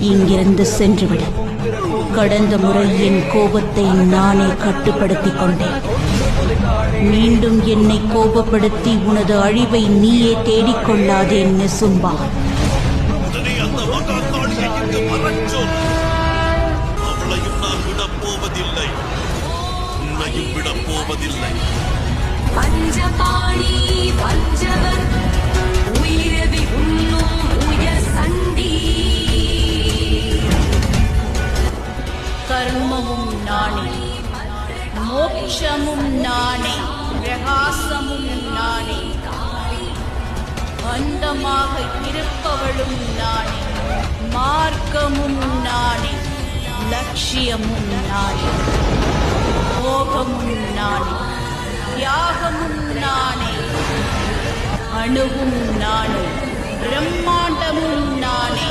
இங்கிருந்து சென்றுவிடு. கடந்த முறை என் கோபத்தை நானே கட்டுப்படுத்திக் கொண்டேன். மீண்டும் என்னை கோபப்படுத்தி உனது அழிவை நீயே தேடிக்கொள்ளாதே நிசும்பா. அவளையும் நான் விடப்போவதில்லை, உன்னையும் விடப்போவதில்லை. பஞ்சபாணி பஞ்சவர் உயிரவி உண்ணும் உயர் சண்டி. கர்மமும் நானே, மோட்சமும் நானே, பிரகாசமும் நானே, அந்தமாக இருப்பவளும் நானே, மார்க்கமும் நானே, லட்சியமும் நானே, போகமும் நானே, தியாகமும் நானே, அணுவும் நானே, பிரம்மாண்டமும் நானே,